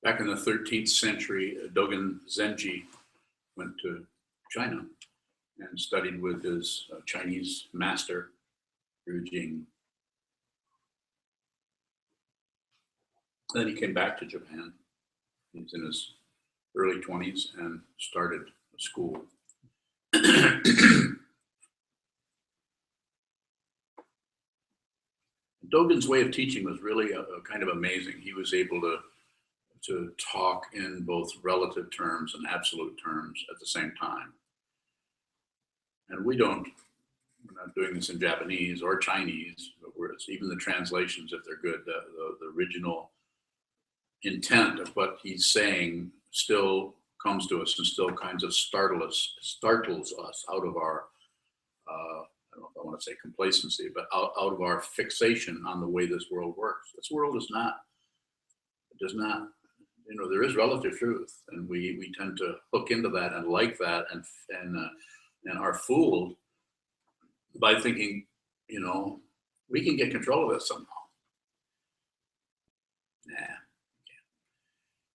Back in the 13th century, Dogen Zenji went to China and studied with his Chinese master, Yu Jing. Then he came back to Japan. He's in his early 20s and started a school. Dogen's way of teaching was really a kind of amazing. He was able to talk in both relative terms and absolute terms at the same time. And we're not doing this in Japanese or Chinese, but even the translations, if they're good, the original intent of what he's saying still comes to us and still kinds of startles us out of our, I don't know if I want to say complacency, but out of our fixation on the way this world works. This world does not, there is relative truth, and we tend to hook into that and like that and are fooled by thinking, we can get control of this somehow. Nah.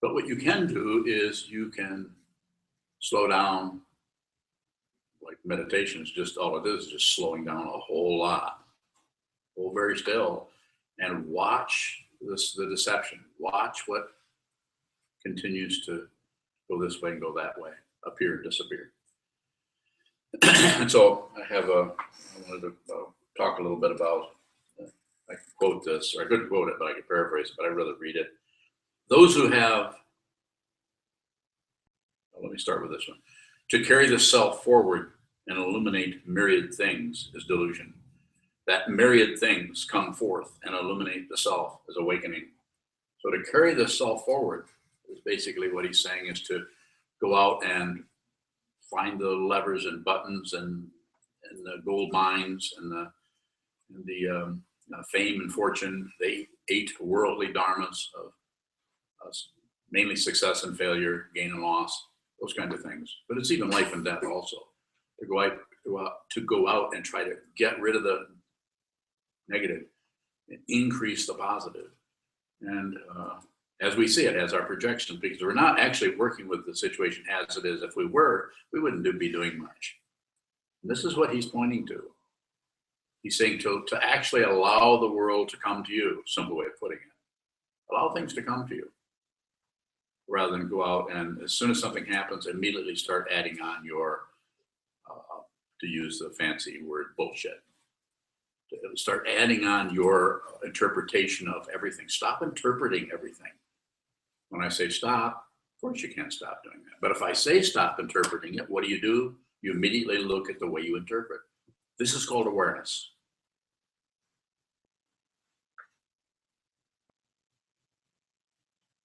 But what you can do is you can slow down. Like meditation is just all it is just slowing down a whole lot. Hold very still and watch the deception. Watch what continues to go this way and go that way, appear and disappear. And so I wanted to talk a little bit about, I can quote this, or I couldn't quote it, but I could paraphrase it, but I'd rather read it. Those who have, let me start with this one. To carry the self forward and illuminate myriad things is delusion. That myriad things come forth and illuminate the self as awakening. So to carry the self forward is basically what he's saying, is to go out and find the levers and buttons and the gold mines and the fame and fortune, the 8 worldly dharmas of mainly success and failure, gain and loss, those kinds of things. But it's even life and death also. To go out and try to get rid of the negative and increase the positive. And as we see it, as our projections, because we're not actually working with the situation as it is. If we were, we wouldn't be doing much. And this is what he's pointing to. He's saying to actually allow the world to come to you, simple way of putting it. Allow things to come to you, rather than go out and as soon as something happens, immediately start adding on your, to use the fancy word, bullshit. To start adding on your interpretation of everything. Stop interpreting everything. When I say stop, of course you can't stop doing that. But if I say stop interpreting it, what do? You immediately look at the way you interpret. This is called awareness.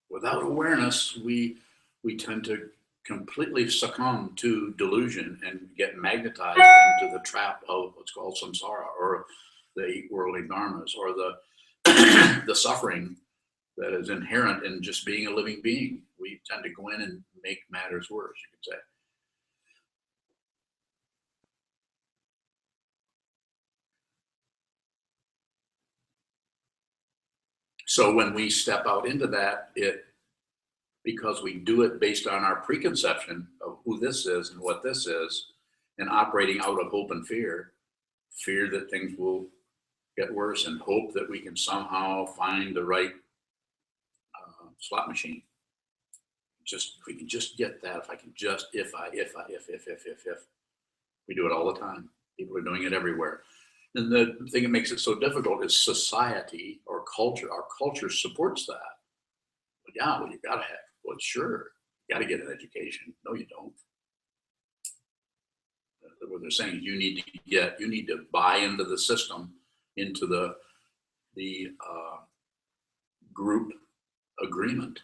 Without awareness, we tend to completely succumb to delusion and get magnetized into the trap of what's called samsara, or the 8 worldly dharmas, or the suffering that is inherent in just being a living being. We tend to go in and make matters worse, you could say. So when we step out into that, because we do it based on our preconception of who this is and what this is, and operating out of hope and fear that things will get worse, and hope that we can somehow find the right slot machine. If we can just get that, if we do it all the time. People are doing it everywhere. And the thing that makes it so difficult is society or culture. Our culture supports that. But yeah, well, you gotta have, well, sure, you gotta get an education. No, you don't. What they're saying is you need to buy into the system, into the group agreement,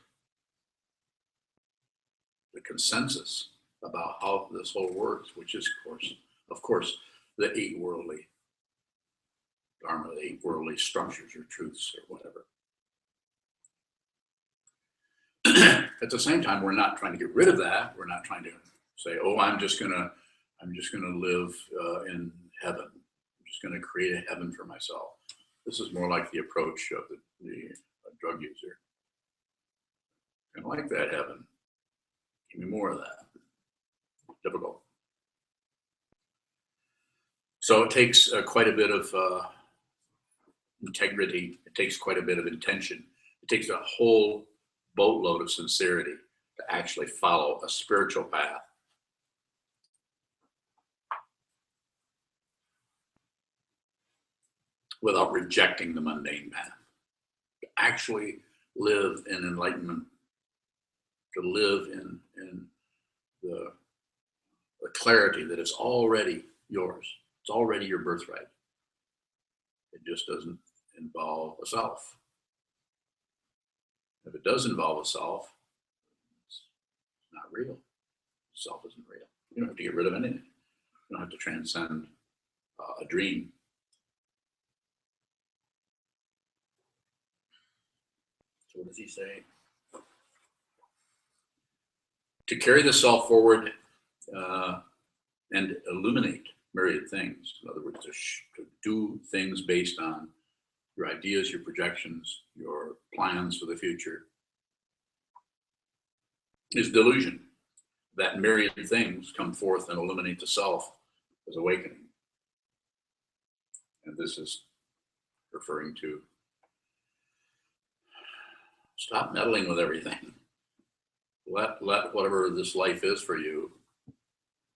the consensus about how this whole works, which is, of course, the 8 worldly dharma, the 8 worldly structures or truths or whatever. At the same time, we're not trying to get rid of that. We're not trying to say, oh, I'm just gonna live in heaven. I'm just gonna create a heaven for myself. This is more like the approach of the drug user. I like that, heaven. Give me more of that. Difficult. So it takes quite a bit of integrity. It takes quite a bit of intention. It takes a whole boatload of sincerity to actually follow a spiritual path. Without rejecting the mundane path. To actually live in enlightenment, to live in the clarity that is already yours. It's already your birthright. It just doesn't involve a self. If it does involve a self, it's not real. Self isn't real. You don't have to get rid of anything. You don't have to transcend a dream. So what does he say? To carry the self forward and illuminate myriad things. In other words, to do things based on your ideas, your projections, your plans for the future, is delusion. That myriad things come forth and illuminate the self as awakening. And this is referring to stop meddling with everything. Let whatever this life is for you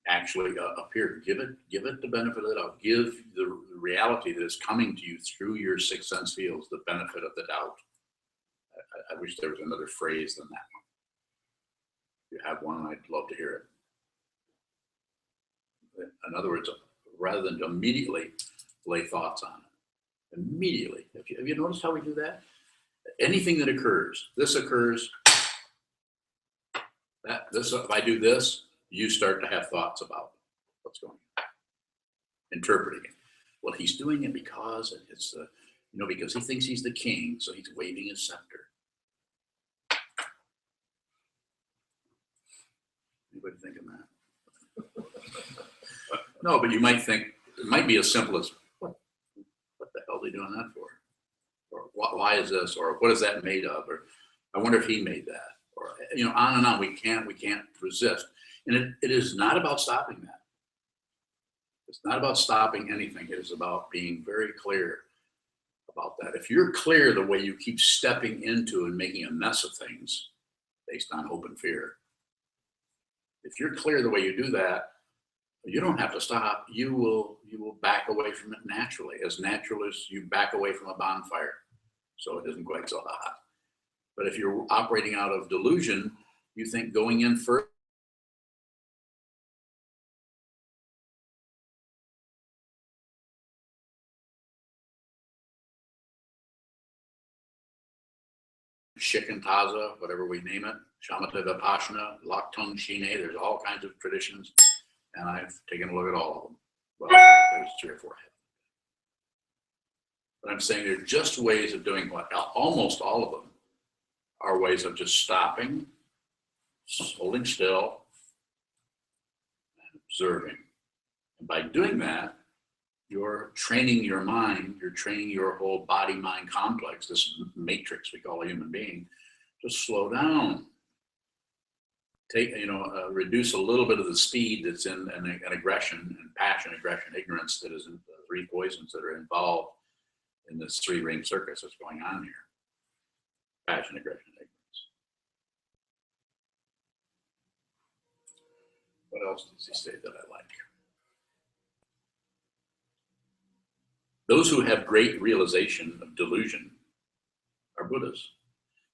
actually appear. Give it the benefit of the doubt. Give the reality that is coming to you through your sixth sense fields the benefit of the doubt. I wish there was another phrase than that one. If you have one, I'd love to hear it. In other words, rather than to immediately lay thoughts on it, immediately. Have you noticed how we do that? Anything that occurs, this occurs, if I do this, you start to have thoughts about what's going on, interpreting it. Well, he's doing it because it's because he thinks he's the king, so he's waving his scepter. Anybody thinking that? No, but you might think it might be as simple as what the hell are they doing that for? Or why is this? Or what is that made of? Or I wonder if he made that. Or on and on. We can't resist. And it is not about stopping that. It's not about stopping anything. It is about being very clear about that. If you're clear the way you keep stepping into and making a mess of things based on hope and fear, if you're clear the way you do that, you don't have to stop. You will back away from it naturally as you back away from a bonfire. So it isn't quite so hot. But if you're operating out of delusion, you think going in first, Shikantaza, whatever we name it, Shamatha Vipassana, Laktung Shine, there's all kinds of traditions, and I've taken a look at all of them. Well, there's 3 or 4. But I'm saying they're just ways of doing what? Almost all of them are ways of just stopping, holding still, and observing. And by doing that, you're training your mind, you're training your whole body-mind complex, this matrix we call a human being, to slow down. Reduce a little bit of the speed that's in an aggression and passion, aggression, ignorance that is in the 3 poisons that are involved in this 3-ring circus that's going on here. Passion, aggression, ignorance. What else does he say that I like? Those who have great realization of delusion are Buddhas.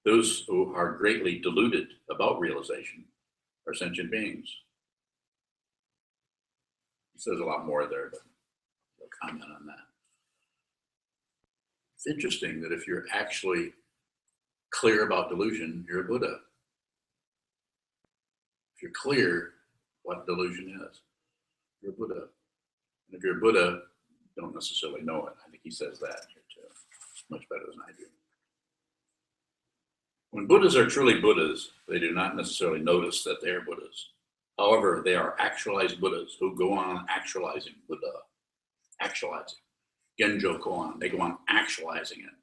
Those who are greatly deluded about realization are sentient beings. He says a lot more there, but I'll comment on that. It's interesting that if you're actually clear about delusion, you're a Buddha. If you're clear what delusion is, you're a Buddha. And if you're a Buddha, you don't necessarily know it. I think he says that here too, much better than I do. When Buddhas are truly Buddhas, they do not necessarily notice that they are Buddhas. However, they are actualized Buddhas who go on actualizing Buddha. Actualizing. Genjo koan, they go on actualizing it.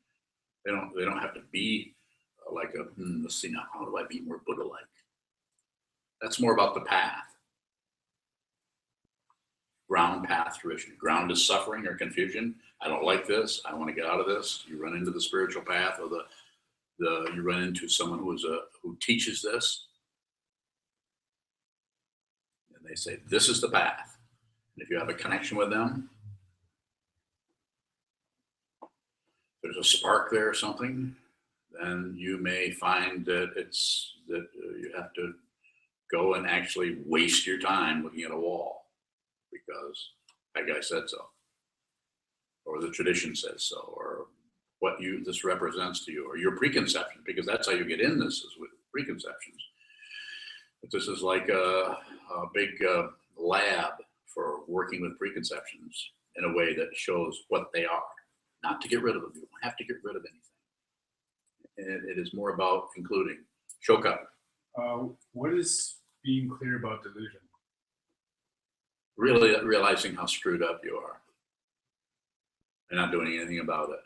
They don't have to be like a, let's see now, how do I be more Buddha-like? That's more about the path. Ground, path, fruition. Ground is suffering or confusion. I don't like this. I want to get out of this. You run into the spiritual path, or you run into someone who teaches this, and they say this is the path. And if you have a connection with them, there's a spark there or something, then you may find that you have to go and actually waste your time looking at a wall because that guy said so, or the tradition says so, or what this represents to you, or your preconception, because that's how you get in this, is with preconceptions. But this is like a big lab for working with preconceptions in a way that shows what they are, not to get rid of them. You don't have to get rid of anything. And it is more about including. Shoka. What is being clear about delusion? Really realizing how screwed up you are and not doing anything about it.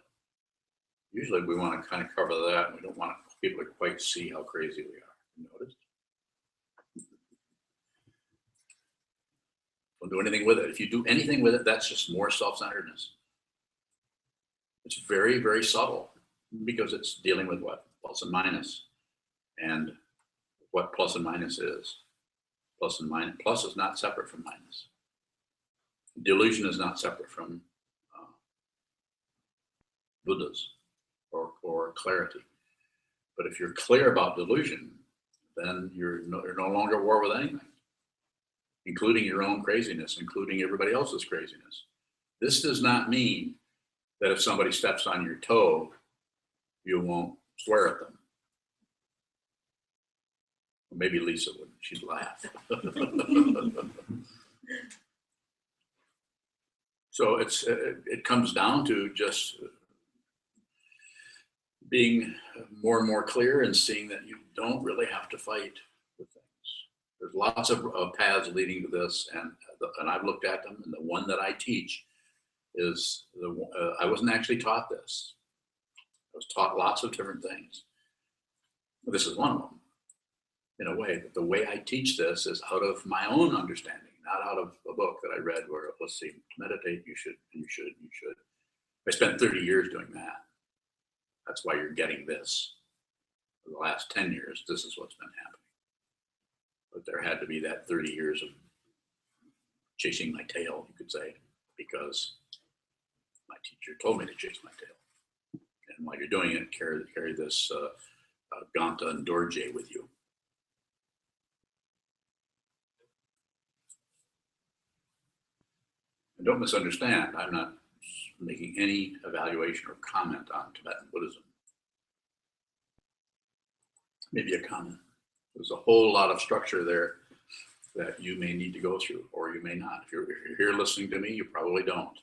Usually we want to kind of cover that, and we don't want people to quite see how crazy we are. You notice? Don't do anything with it. If you do anything with it, that's just more self-centeredness. It's very, very subtle because it's dealing with what? Plus and minus. And what plus and minus is. Plus and minus. Plus is not separate from minus. Delusion is not separate from Buddhas or clarity. But if you're clear about delusion, then you're no longer at war with anything, including your own craziness, including everybody else's craziness. This does not mean that if somebody steps on your toe, you won't swear at them. Maybe Lisa would. She'd laugh. So it comes down to just being more and more clear and seeing that you don't really have to fight with things. There's lots of paths leading to this, and I've looked at them, and the one that I teach is I wasn't actually taught this. I was taught lots of different things. This is one of them, in a way. But the way I teach this is out of my own understanding, not out of a book that I read where, let's see, meditate, you should. I spent 30 years doing that. That's why you're getting this. For the last 10 years, this is what's been happening. But there had to be that 30 years of chasing my tail, you could say, because my teacher told me to chase my tail. And while you're doing it, carry this Ganta and Dorje with you. And don't misunderstand, I'm not making any evaluation or comment on Tibetan Buddhism. Maybe a comment. There's a whole lot of structure there that you may need to go through, or you may not. If you're here listening to me, you probably don't.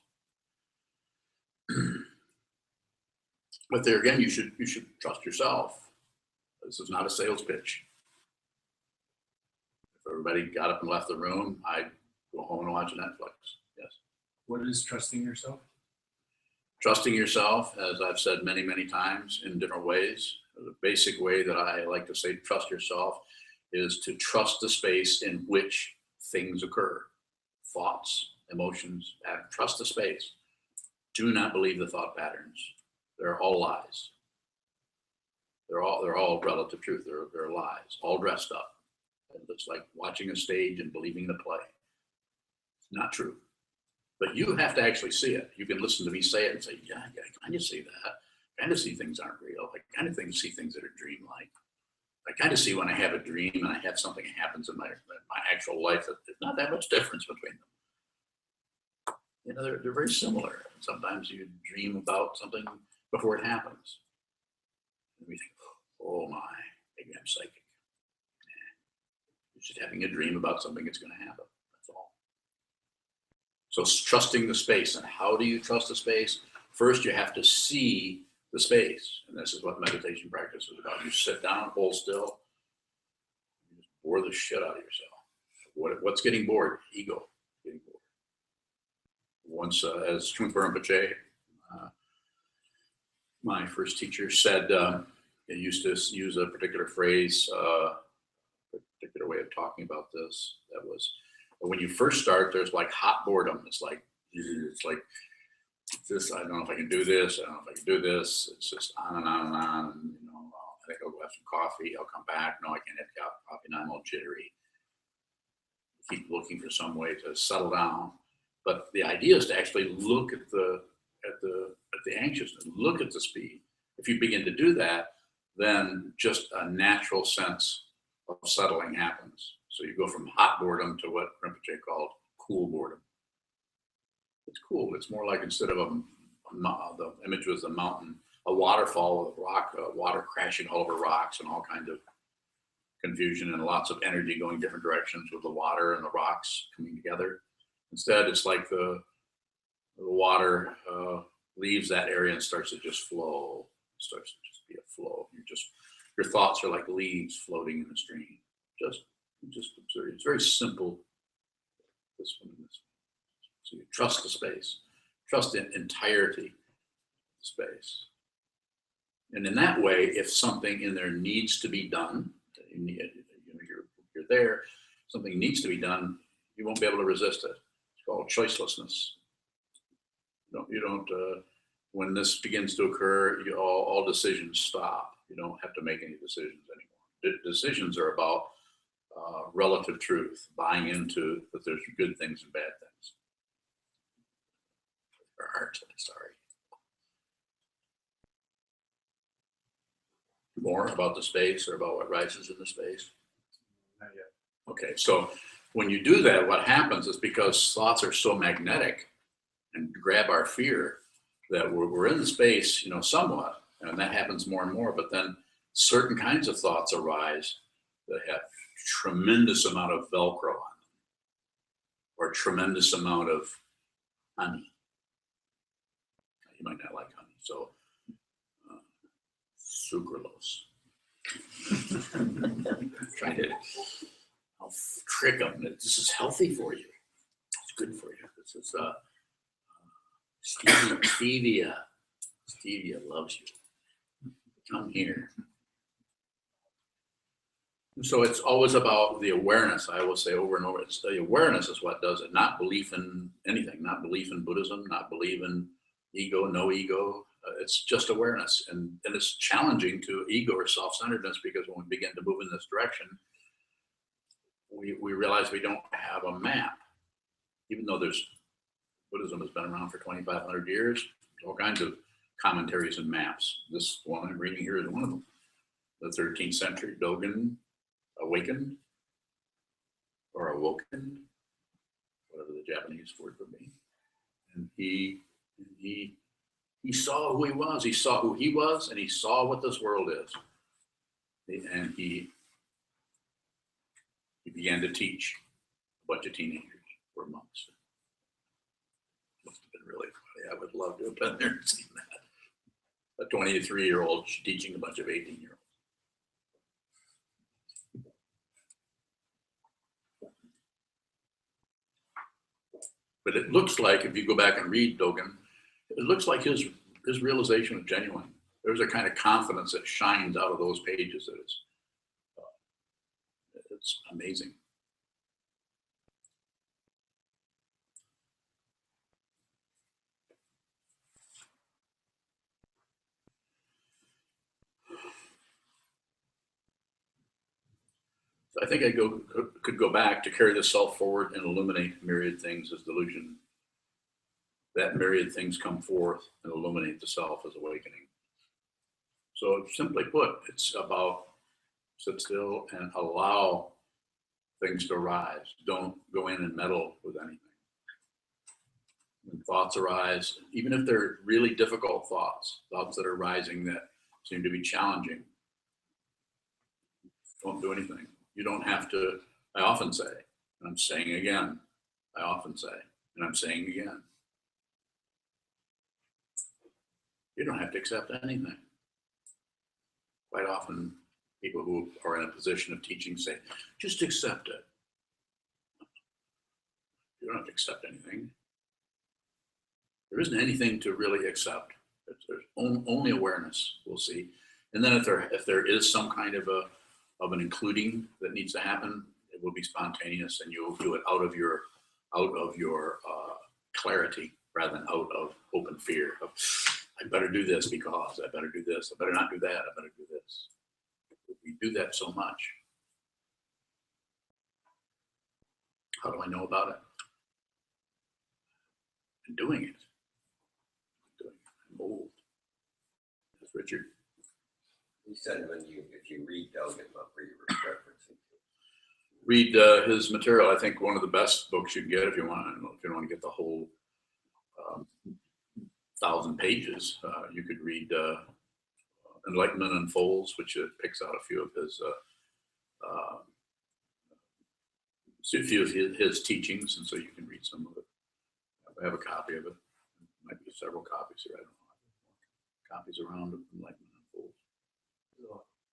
But there again, you should trust yourself. This is not a sales pitch. If everybody got up and left the room, I'd go home and watch Netflix. Yes. What is trusting yourself? Trusting yourself, as I've said many, many times in different ways, the basic way that I like to say trust yourself is to trust the space in which things occur. Thoughts, emotions, trust the space. Do not believe the thought patterns. They're all lies. They're all relative truth. They're lies, all dressed up. And it's like watching a stage and believing the play. It's not true. But you have to actually see it. You can listen to me say it and say, yeah, I kind of see that. I kind of see things aren't real. I kind of see things that are dreamlike. I kind of see when I have a dream and I have something that happens in my actual life that there's not that much difference between them. You know, they're very similar. Sometimes you dream about something before it happens. And we think, oh my, maybe I'm psychic. You're just having a dream about something that's going to happen. That's all. So trusting the space. And how do you trust the space? First, you have to see the space. And this is what meditation practice is about. You sit down, hold still, you just bore the shit out of yourself. What's getting bored? Ego getting bored. Once, as Trungpa Rinpoche, my first teacher, said, They used to use a particular phrase, a particular way of talking about this. That was, when you first start, there's like hot boredom. It's like this. I don't know if I can do this. I don't know if I can do this. It's just on and on and on. And, you know, I think I'll go have some coffee. I'll come back. No, I can't have coffee. Now I'm all jittery. Keep looking for some way to settle down. But the idea is to actually look at the anxiousness, look at the speed. If you begin to do that, then just a natural sense of settling happens. So you go from hot boredom to what Rinpoche called cool boredom. It's cool. It's more like, instead of the image was a mountain, a waterfall with rock, water crashing all over rocks and all kinds of confusion and lots of energy going different directions with the water and the rocks coming together. Instead, it's like the water leaves that area and starts to just flow. It starts to just be a flow. Your thoughts are like leaves floating in the stream. Just observe. It's very simple. This one. So you trust the space, trust the entirety of the space. And in that way, if something in there needs to be done, you're there, something needs to be done, you won't be able to resist it. It's called choicelessness. You don't when this begins to occur, all decisions stop. You don't have to make any decisions anymore. Decisions are about relative truth, buying into that there's good things and bad things. Or art, sorry. More about the space, or about what rises in the space? Not yet. Okay, so when you do that, what happens is, because thoughts are so magnetic and grab our fear, that we're in the space, somewhat, and that happens more and more. But then certain kinds of thoughts arise that have tremendous amount of Velcro on them, or tremendous amount of honey. You might not like honey, so sucralose. Trying to trick them that this is healthy for you. It's good for you. This is stevia. Stevia loves you. Come here. And so it's always about the awareness. I will say over and over, it's the awareness is what does it. Not belief in anything. Not belief in Buddhism. Not belief in ego. No ego. It's just awareness, and it's challenging to ego or self-centeredness, because when we begin to move in this direction, we realize we don't have a map. Even though Buddhism has been around for 2,500 years, all kinds of commentaries and maps. This one I'm reading here is one of them. The 13th century Dogen awakened, or awoken, whatever the Japanese word would be, and he saw who he was. He saw who he was, and he saw what this world is. And he began to teach a bunch of teenagers or monks. Must have been really funny. I would love to have been there and seen that. A 23-year-old teaching a bunch of 18-year-olds. But it looks like, if you go back and read Dogen, it looks like his realization was genuine. There's a kind of confidence that shines out of those pages that it's amazing. So I think I could go back to carry the self forward and illuminate myriad things as delusion. That myriad things come forth and illuminate the self as awakening. So simply put, it's about sit still and allow things to arise. Don't go in and meddle with anything. When thoughts arise, even if they're really difficult thoughts that are rising that seem to be challenging, don't do anything. You don't have to. I often say, and I'm saying again, I often say, and I'm saying again, you don't have to accept anything. Quite often, people who are in a position of teaching say, just accept it. You don't have to accept anything. There isn't anything to really accept. There's only awareness, we'll see. And then if there is some kind of an including that needs to happen, it will be spontaneous, and you'll do it out of your clarity rather than out of open fear of, I better do this because I better do this, I better not do that, I better do this. We do that so much. How do I know about it? I'm doing it. I'm old. That's Richard. You said if you read Delegate, what were you referencing to? Read his material. I think one of the best books you can get if you want to get the whole 1,000 pages. You could read Enlightenment Unfolds, which picks out a few of his teachings, and so you can read some of it. I have a copy of it. There might be several copies here. I don't know. Copies around of Enlightenment Unfolds.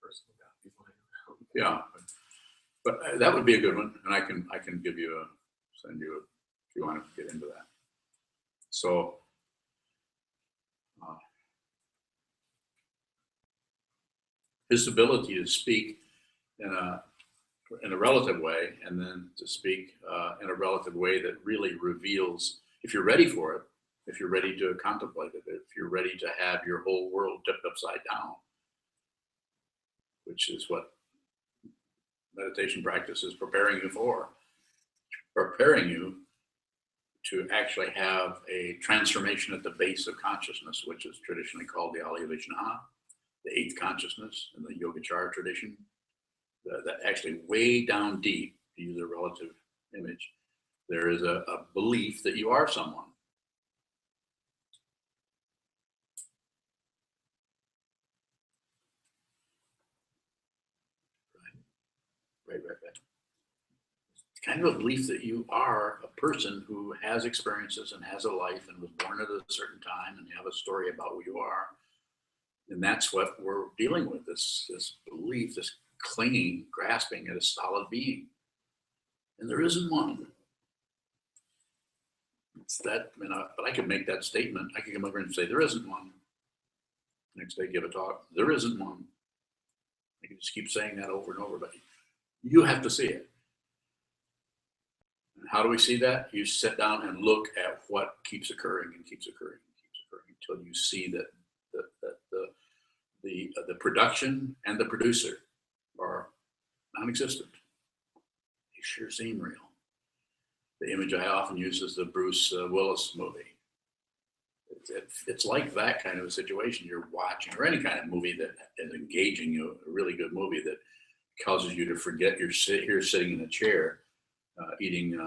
Personal copies lying around. Yeah, but that would be a good one, and I can send you if you want to get into that. So his ability to speak in a relative way, and then to speak in a relative way that really reveals, if you're ready for it, if you're ready to contemplate it, if you're ready to have your whole world tipped upside down, which is what meditation practice is preparing you for, preparing you to actually have a transformation at the base of consciousness, which is traditionally called the Alaya Vijnana, the eighth consciousness in the Yogacara tradition, that actually way down deep, to use a relative image, there is a belief that you are someone. Right. It's kind of a belief that you are a person who has experiences and has a life and was born at a certain time, and you have a story about who you are. And that's what we're dealing with, this belief, this clinging, grasping at a solid being. And there isn't one. It's that, but I could make that statement. I could come over and say, there isn't one. Next day, give a talk, there isn't one. I can just keep saying that over and over, but you have to see it. And how do we see that? You sit down and look at what keeps occurring and keeps occurring and keeps occurring until you see that the production and the producer are non-existent. They sure seem real. The image I often use is the Bruce Willis movie. It's like that kind of a situation you're watching, or any kind of movie that is engaging you, a really good movie that causes you to forget you're here sitting in a chair eating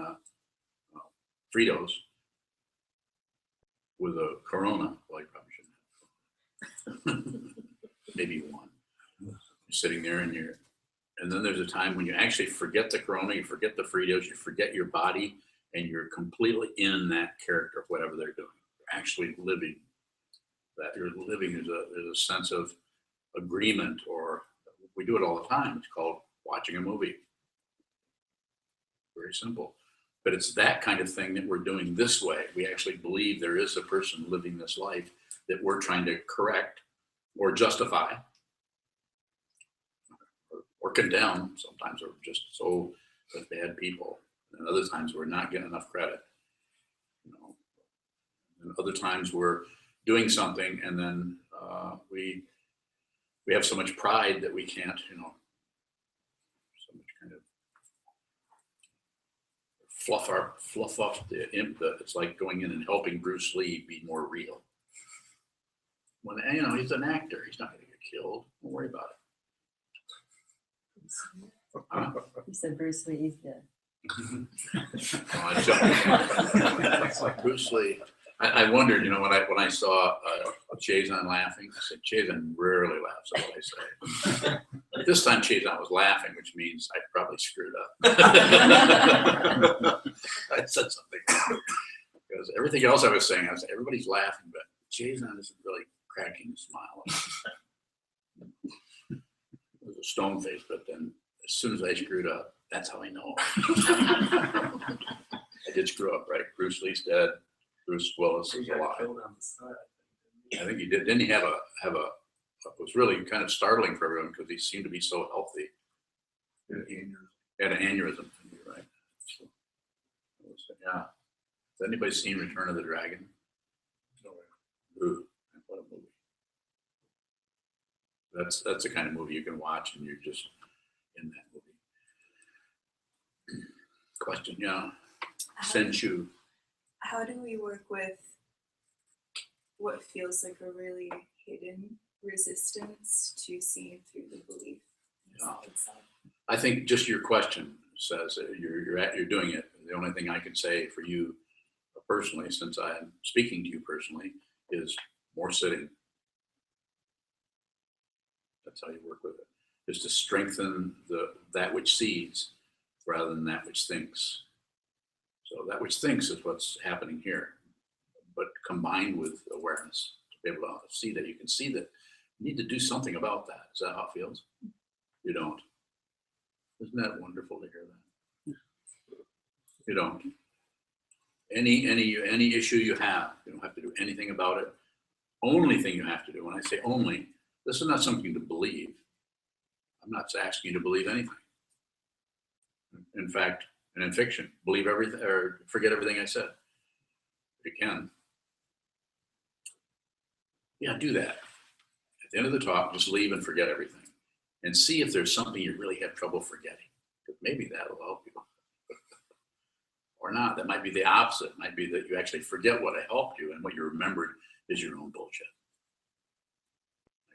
Fritos with a Corona. Well, you probably shouldn't have. Maybe one. You're sitting there and then there's a time when you actually forget the Corona, you forget the Fritos, you forget your body, and you're completely in that character of whatever they're doing. You're actually living that. You're living, there's a sense of agreement, or we do it all the time. It's called watching a movie. Very simple. But it's that kind of thing that we're doing this way. We actually believe there is a person living this life that we're trying to correct or justify or condemn. Sometimes we're just so bad people, and other times we're not getting enough credit. And other times we're doing something, and then we have so much pride that we can't, so much kind of fluff off the imp. It's like going in and helping Bruce Lee be more real. When he's an actor, he's not going to get killed. Don't worry about it. You said Bruce Lee is dead. It's like Bruce Lee. I wondered, when I saw Sokuzan laughing, I said, Sokuzan rarely laughs at what I say. But this time Sokuzan was laughing, which means I probably screwed up. I said something. Because everything else I was saying, everybody's laughing, but Sokuzan isn't really cracking a smile. It was a stone face, but then as soon as I screwed up, that's how I know. I did screw up, right? Bruce Lee's dead. Bruce Willis is alive. Killed on the side. I think he did. Didn't he have a was really kind of startling for everyone because he seemed to be so healthy. He had an aneurysm, you're right. So, yeah. Has anybody seen Return of the Dragon? No. Ooh, what a movie. That's the kind of movie you can watch and you're just in that movie. Question, yeah. Senchu. How do we work with what feels like a really hidden resistance to seeing through the belief Yeah. itself? I think just your question says that you're doing it. The only thing I can say for you personally, since I'm speaking to you personally, is more sitting. That's how you work with it. Is to strengthen that which sees rather than that which thinks. So that which thinks is what's happening here, but combined with awareness to be able to see that you can see that you need to do something about that. Is that how it feels? You don't. Isn't that wonderful to hear that? You don't. Any issue you have, you don't have to do anything about it. Only thing you have to do, when I say only, this is not something to believe. I'm not asking you to believe anything. In fact, and in fiction, believe everything or forget everything I said. If you can. Yeah, do that. At the end of the talk, just leave and forget everything. And see if there's something you really have trouble forgetting. Because maybe that'll help you. Or not. That might be the opposite. It might be that you actually forget what I helped you and what you remembered is your own bullshit.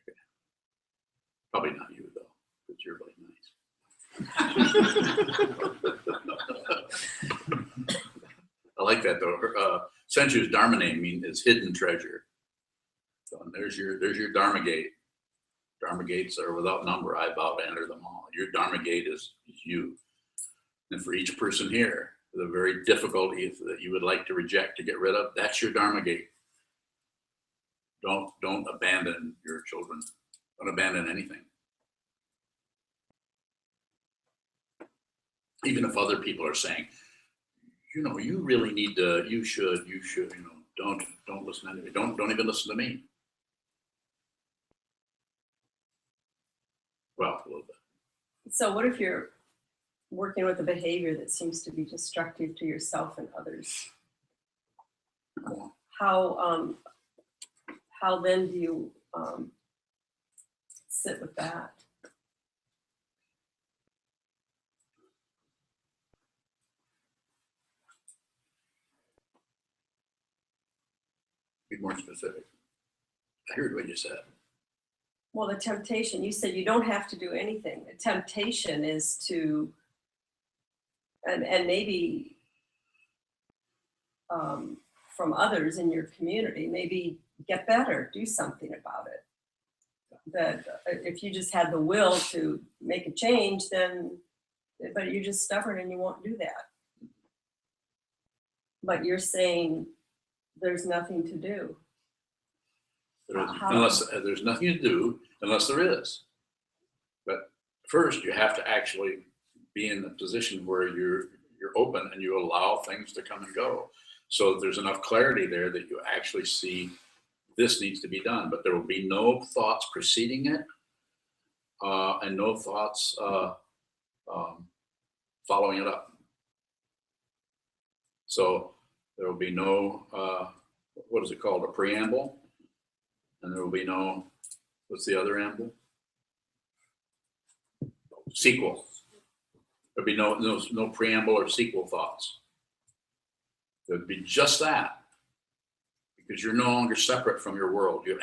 Okay. Probably not you though, because you're really nice. I like that though. Senchu's Dharma name is hidden treasure. So there's your Dharma gate. Dharma gates are without number. I vow to enter them all. Your Dharma gate is you. And for each person here, the very difficulty that you would like to reject, to get rid of, that's your Dharma gate. Don't abandon your children. Don't abandon anything. Even if other people are saying, you really need to, you should, don't listen to anybody. Don't even listen to me. Well, a little bit. So what if you're working with a behavior that seems to be destructive to yourself and others? How then do you sit with that? Be more specific. I heard what you said. Well, the temptation, you said you don't have to do anything. The temptation is to, and maybe from others in your community, maybe get better, do something about it. That if you just had the will to make a change, then, but you're just stubborn and you won't do that. But you're saying there's nothing to do. Unless there's nothing to do, unless there is. But first, you have to actually be in a position where you're open and you allow things to come and go. So there's enough clarity there that you actually see this needs to be done, but there will be no thoughts preceding it, and no thoughts following it up. So there will be no, what is it called, a preamble? And there will be no, what's the other amble? Sequel. There'll be no preamble or sequel thoughts. There'll be just that, because you're no longer separate from your world. You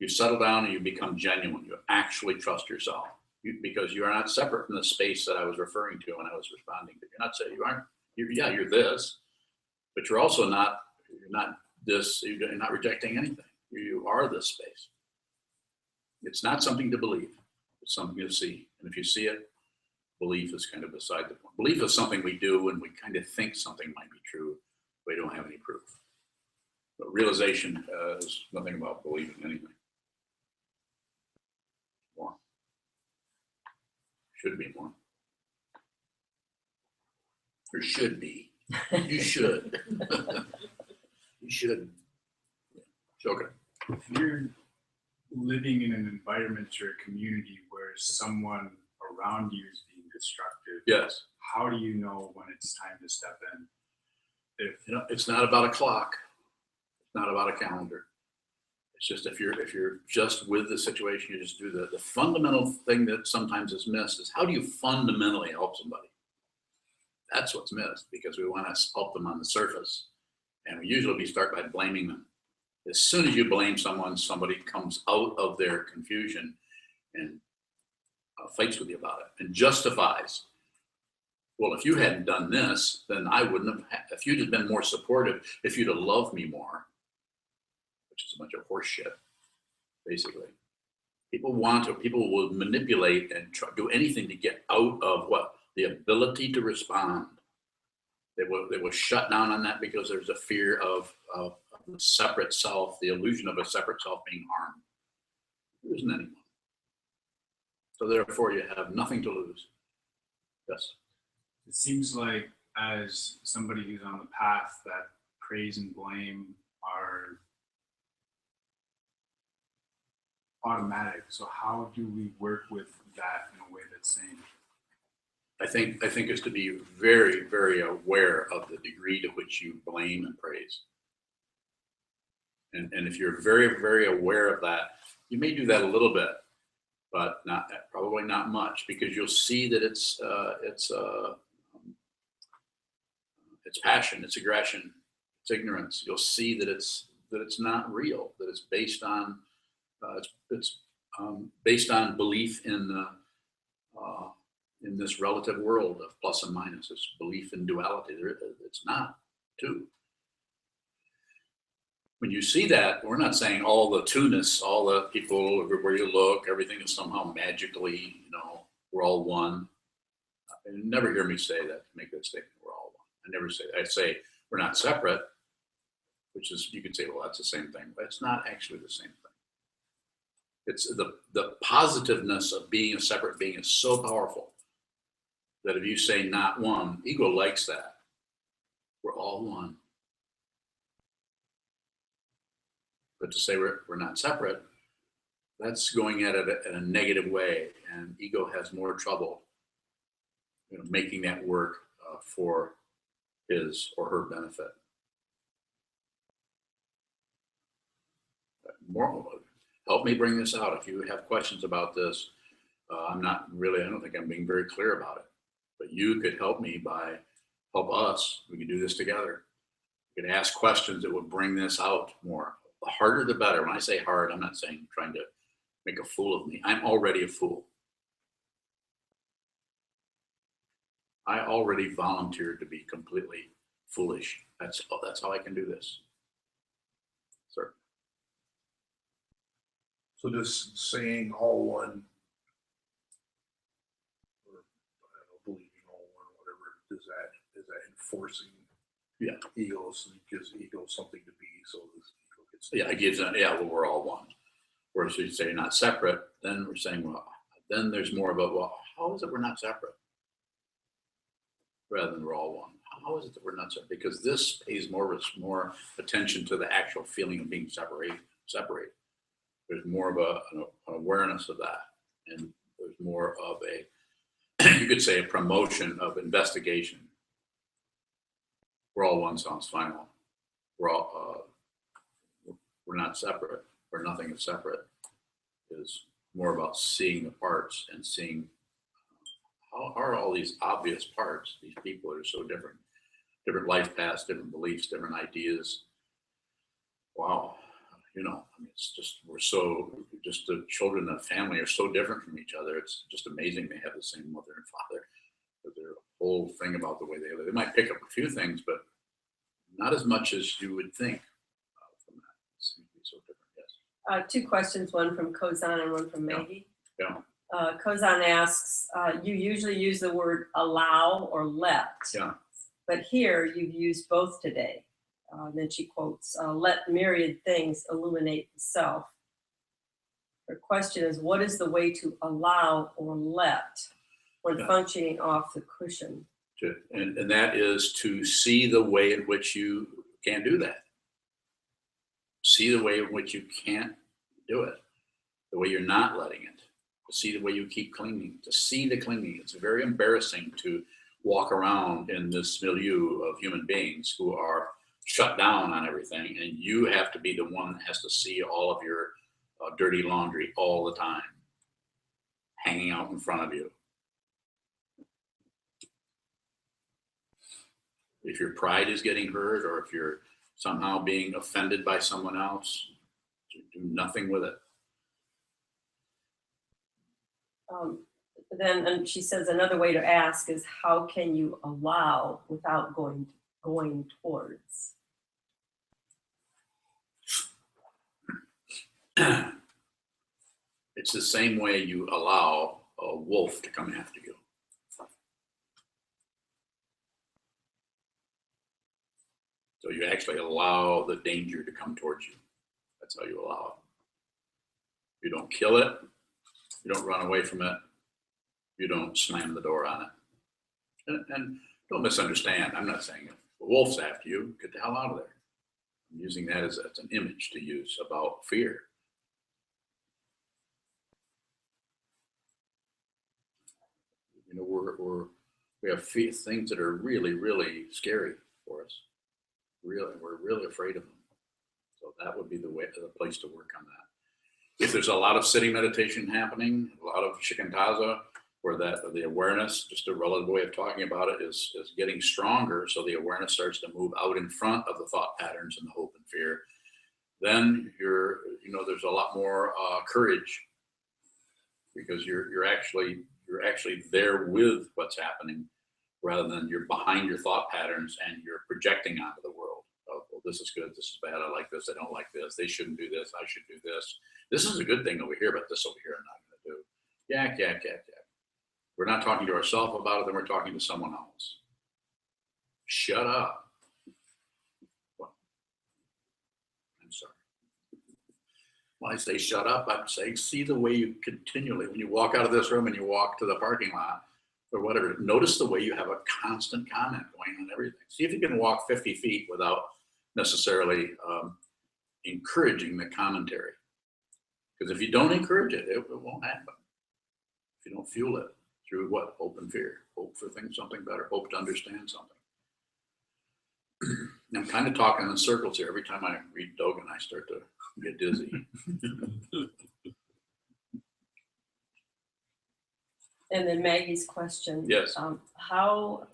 settle down and you become genuine. You actually trust yourself, because you are not separate from the space that I was referring to when I was responding to. You're not saying you're this, but you're also not. You're not this. You're not rejecting anything. You are this space. It's not something to believe. It's something to see. And if you see it, belief is kind of beside the point. Belief is something we do when we kind of think something might be true. We don't have any proof. But realization is nothing about believing anything. More. Should be more. There should be. You should. You should. Okay. If you're living in an environment or a community where someone around you is being destructive, Yes. how do you know when it's time to step in? If You know, it's not about a clock. It's not about a calendar. It's just if you're just with the situation, you just do the fundamental thing that sometimes is missed is how do you fundamentally help somebody? That's what's missed because we want to help them on the surface. And we start by blaming them. As soon as you blame someone, somebody comes out of their confusion and fights with you about it and justifies. Well, if you hadn't done this, then I wouldn't have. If you'd have been more supportive, if you'd have loved me more, which is a bunch of horse shit, basically. People will manipulate and do anything to get out of what? The ability to respond. They will shut down on that because there's a fear of a separate self, the illusion of a separate self being harmed. There isn't anyone. So therefore you have nothing to lose. Yes. it seems like as somebody who's on the path that praise and blame are automatic. So how do we work with that in a way that's sane? I think is to be very, very aware of the degree to which you blame and praise. And if you're very, very aware of that, you may do that a little bit, but probably not much, because you'll see that it's passion, it's aggression, it's ignorance. You'll see that it's not real, that it's based on based on belief in this relative world of plus and minus. It's belief in duality. It's not two. When you see that, we're not saying all the two-ness, all the people, everywhere you look, everything is somehow magically, we're all one. You never hear me say that, make that statement, we're all one. I never say that. I say we're not separate, which is, you could say, well, that's the same thing, but it's not actually the same thing. It's the positiveness of being a separate being is so powerful that if you say not one, ego likes that. We're all one. But to say we're not separate, that's going at it in a negative way, and ego has more trouble, making that work for his or her benefit. Help me bring this out. If you have questions about this, I don't think I'm being very clear about it, but you could help us. We could do this together. You could ask questions that would bring this out more. The harder, the better. When I say hard, I'm not saying trying to make a fool of me. I'm already a fool. I already volunteered to be completely foolish. That's how I can do this. Sir. So this saying all one, or believing all one, whatever, is that enforcing egos? It gives ego something to be, so this ego gets It gives well, we're all one. Whereas if you say not separate, then we're saying, well, then there's more about, well, how is it we're not separate? Rather than we're all one. How is it that we're not separate? Because this pays more attention to the actual feeling of being separated. There's more of an awareness of that. And there's more of you could say a promotion of investigation. We're all one sounds final. We're not separate, or nothing is separate, is more about seeing the parts and seeing how are all these obvious parts, these people are so different life paths, different beliefs, different ideas. Wow. It's just, the children of family are so different from each other. It's just amazing they have the same mother and father. But their whole thing about the way they live. They might pick up a few things, but not as much as you would think from that. It seems to be so different, yes. Two questions, one from Sokuzan and one from Maggie. Yeah. Sokuzan asks, you usually use the word allow or let, but here you've used both today. Then she quotes, let myriad things illuminate the self. Her question is, what is the way to allow or let when functioning off the cushion? And that is to see the way in which you can do that. See the way in which you can't do it. the way you're not letting it, to see the way you keep clinging, to see the clinging. It's very embarrassing to walk around in this milieu of human beings who are shut down on everything, and you have to be the one that has to see all of your dirty laundry all the time hanging out in front of you. If your pride is getting hurt, or if you're somehow being offended by someone else, do nothing with it. Then, and she says another way to ask is, how can you allow without going towards? It's the same way you allow a wolf to come after you. So you actually allow the danger to come towards you. That's how you allow it. You don't kill it. You don't run away from it. You don't slam the door on it. And don't misunderstand. I'm not saying if the wolf's after you, get the hell out of there. I'm using that as an image to use about fear. You know, we have things that are really, really scary for us. Really, we're really afraid of them. So that would be the place to work on that. If there's a lot of sitting meditation happening, a lot of shikantaza, where the awareness, just a relative way of talking about it, is getting stronger, so the awareness starts to move out in front of the thought patterns and the hope and fear, then there's a lot more courage, because you're actually there with what's happening, rather than you're behind your thought patterns and you're projecting onto the world. Oh, well, this is good, this is bad, I like this, I don't like this, they shouldn't do this, I should do this. This is a good thing over here, but this over here I'm not going to do. Yak. We're not talking to ourselves about it, then we're talking to someone else. Shut up. What? I'm sorry. When I say shut up, I'm saying see the way you continually, when you walk out of this room and you walk to the parking lot or whatever, notice the way you have a constant comment going on everything. See if you can walk 50 feet without necessarily encouraging the commentary. Because if you don't encourage it, it won't happen. If you don't fuel it through what? Hope and fear. Hope for something better. Hope to understand something. I'm kind of talking in circles here. Every time I read Dogen, I start to get dizzy. And then Maggie's question. Yes. How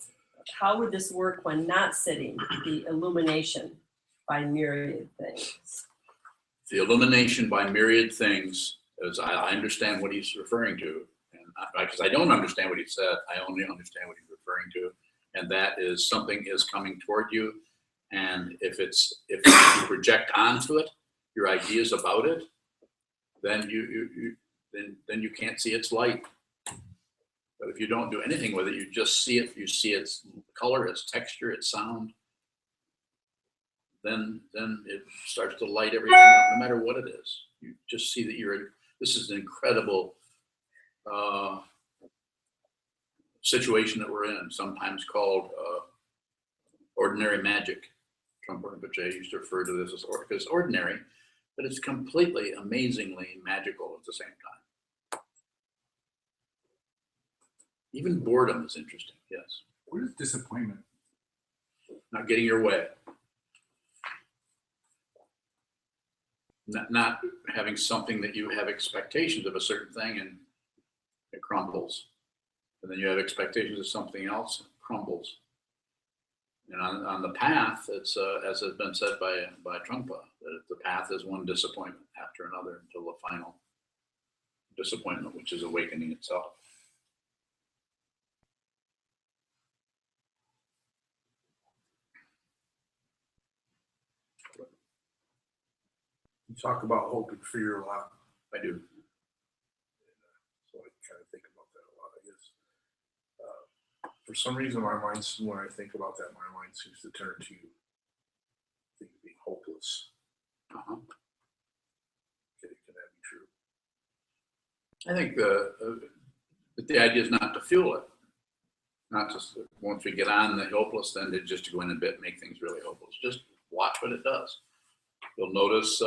would this work when not sitting? The illumination by myriad things. The illumination by myriad things, as I understand what he's referring to, and because I don't understand what he said, I only understand what he's referring to, and that is something is coming toward you, and if you project onto it your ideas about it, then you can't see its light. But if you don't do anything with it, you just see it. You see its color, its texture, its sound. Then it starts to light everything up, no matter what it is. You just see that this is an incredible situation that we're in, sometimes called ordinary magic. Trump Rinpoche used to refer to this as ordinary, but it's completely, amazingly magical at the same time. Even boredom is interesting, yes. What is disappointment? Not getting your way. Not having something that you have expectations of a certain thing and it crumbles. And then you have expectations of something else, and it crumbles. And on the path, it's as has been said by Trungpa, that the path is one disappointment after another until the final disappointment, which is awakening itself. You talk about hope and fear a lot. I do. So I kind of think about that a lot, I guess. For some reason, when I think about that, my mind seems to turn to things being hopeless. Uh-huh. Can that be true? I think the idea is not to fuel it. Not just once we get on the hopeless, then to just go in a bit and make things really hopeless. Just watch what it does. You'll notice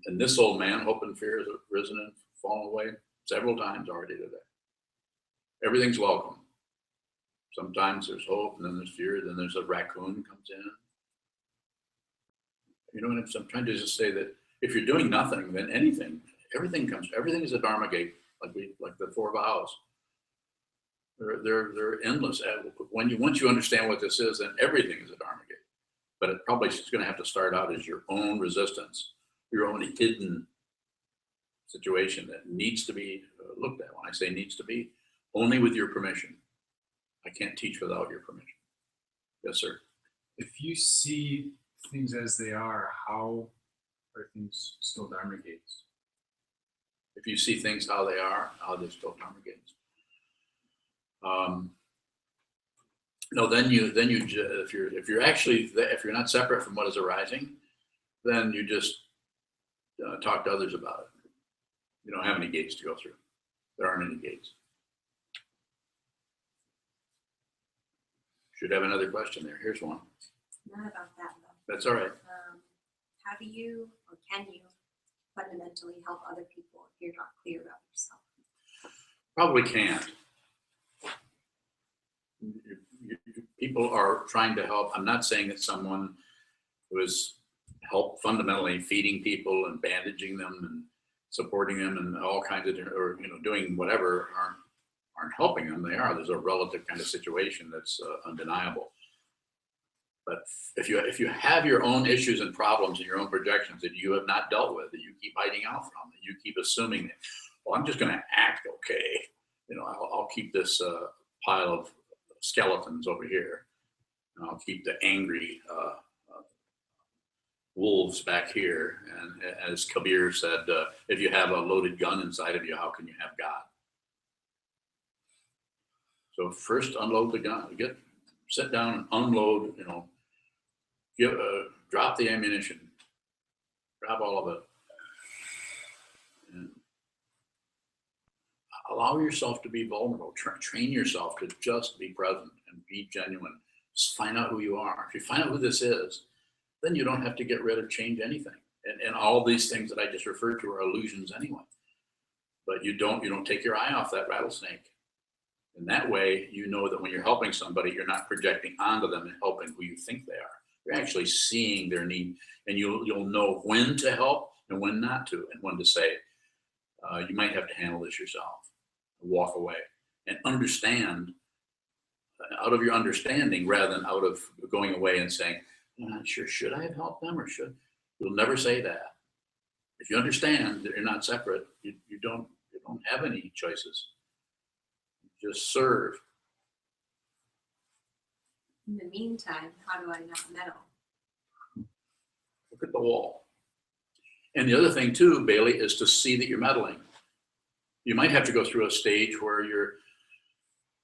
And this old man, hope and fear has risen and fallen away several times already today. Everything's welcome. Sometimes there's hope, and then there's fear, then there's a raccoon comes in. You know what I'm trying to just say that if you're doing nothing, then everything is a Dharma gate, like the four vows. They're endless. Once you understand what this is, then everything is a Dharma gate. But it probably is going to have to start out as your own resistance, your own hidden situation that needs to be looked at. When I say needs to be, only with your permission. I can't teach without your permission. Yes, sir. If you see things as they are, how are things still Dharma gates? If you see things how they are still Dharma gates. No, then you if you're not separate from what is arising, then you just talk to others about it. You don't have any gates to go through. There aren't any gates. Should have another question there. Here's one. Not about that though. That's all right. How do you or can you fundamentally help other people if you're not clear about yourself? Probably can't. People are trying to help. I'm not saying that someone who is fundamentally feeding people and bandaging them and supporting them and all kinds of, or doing whatever aren't helping them. They are. There's a relative kind of situation that's undeniable. But if you have your own issues and problems and your own projections that you have not dealt with, that you keep hiding out from, that you keep assuming that, well, I'm just going to act okay. I'll keep this pile of skeletons over here, and I'll keep the angry wolves back here. And as Kabir said, if you have a loaded gun inside of you, how can you have God? So first unload the gun. Sit down and unload, drop the ammunition, drop all of it, and allow yourself to be vulnerable. Train yourself to just be present and be genuine. Just find out who you are. If you find out who this is, then you don't have to get rid of, change anything. And all these things that I just referred to are illusions anyway. But you don't take your eye off that rattlesnake. And that way, you know that when you're helping somebody, you're not projecting onto them and helping who you think they are. You're actually seeing their need, and you'll know when to help and when not to, and when to say, you might have to handle this yourself. Walk away and understand out of your understanding rather than out of going away and saying, I'm not sure, should I have helped them or should? You'll never say that. If you understand that you're not separate, you don't have any choices. You just serve. In the meantime, how do I not meddle? Look at the wall. And the other thing too, Bailey, is to see that you're meddling. You might have to go through a stage where you're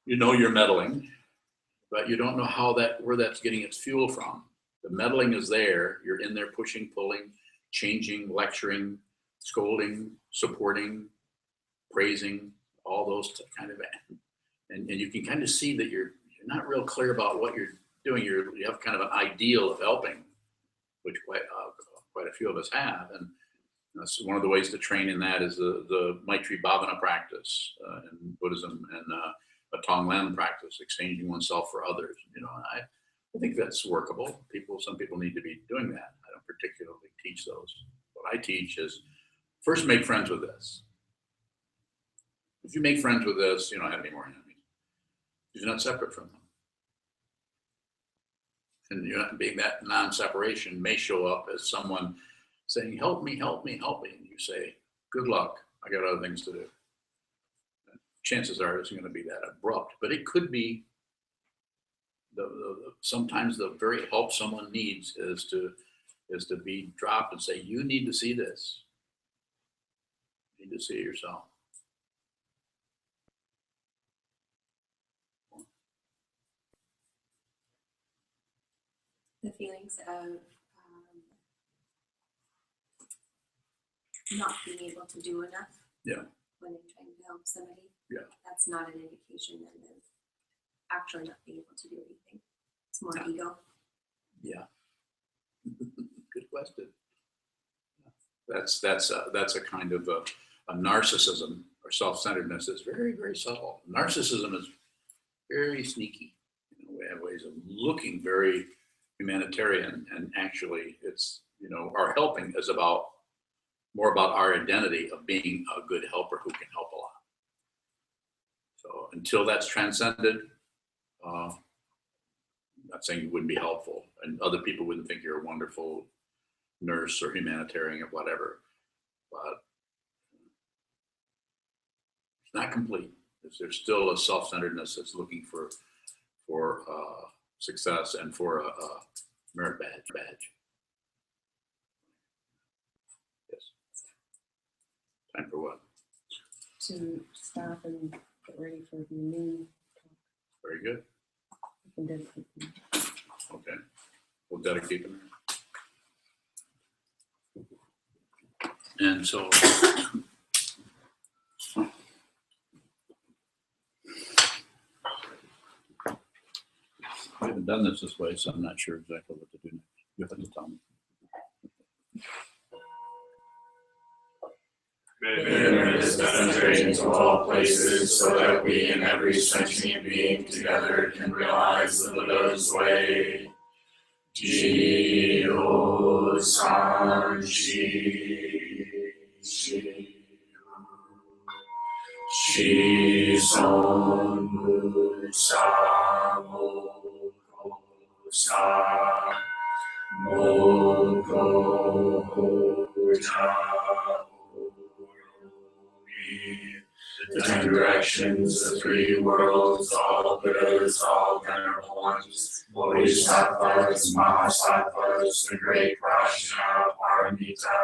meddling, but you don't know where that's getting its fuel from. The meddling is there. You're in there pushing, pulling, changing, lecturing, scolding, supporting, praising, all those kind of, and you can kind of see that you're not real clear about what you're doing. You have kind of an ideal of helping, which quite a few of us have, and that's one of the ways to train in that is the Maitri Bhavana practice in Buddhism and a Tonglen practice, exchanging oneself for others. I think that's workable. Some people need to be doing that. I don't particularly teach those. What I teach is first make friends with this. If you make friends with this, you don't have any more enemies. You're not separate from them. And you're not being that non-separation may show up as someone saying, help me, help me, help me. And you say, good luck. I got other things to do. And chances are it's going to be that abrupt, but it could be sometimes the very help someone needs is to be dropped and say, you need to see this. You need to see it yourself. The feelings of not being able to do enough. Yeah. When you're trying to help somebody. Yeah. That's not an indication then of actually not being able to do anything. It's more ego. Yeah. Good question. That's a kind of a narcissism or self-centeredness that's very, very subtle. Narcissism is very sneaky. You know, we have ways of looking very humanitarian, and actually it's, you know, our helping is more about our identity of being a good helper who can help a lot. So until that's transcended, I'm not saying you wouldn't be helpful and other people wouldn't think you're a wonderful nurse or humanitarian or whatever, but it's not complete. There's still a self-centeredness that's looking for success and for a merit badge. Yes. Time for what? To stop and get ready for the noon talk. Very good. We can dedicate them. Okay. We'll dedicate them. And so we haven't done this way, so I'm not sure exactly what to do next. You have to tell me. May this penetrate into all places, so that we and every sentient being together can realize the Buddha's way. Ji-o-san, Shi-son, Mu-sa-mo-ko-sa, Mo-ko-ja. The 10 directions, the 3 worlds, all Buddhas, all venerable ones, Bodhisattvas, Mahasattvas, the great Prajna Paramita.